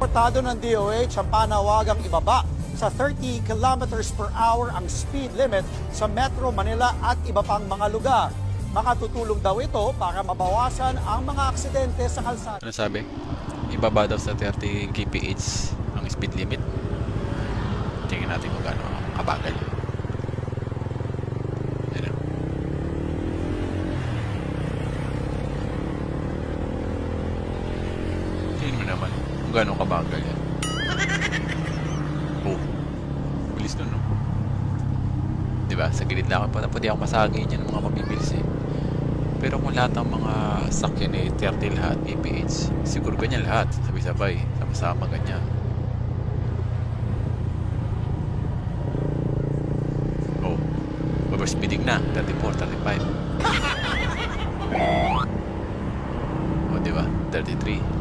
Suportado ng DOH ang panawagang ibaba sa 30 kilometers per hour ang speed limit sa Metro Manila at iba pang mga lugar. Makatutulong daw ito para mabawasan ang mga aksidente sa kalsada. Ano sabi? Ibaba daw sa 30 kph ang speed limit. Tingnan natin kung gaano kabagal. Ayan. Tingnan mo naman kung gaano kabagal yan. Oh, bilis nun, no? Diba? Sa gilid lang pa. Pwede ako masagin yan ng mga mabibilis eh. Pero kung lahat ng mga sakyan eh 30 lahat kph, siguro ganyan lahat. Sabay-sabay. Sama-sama ganyan. Oh, overspeeding na. 34, 35. Oh, diba? 33.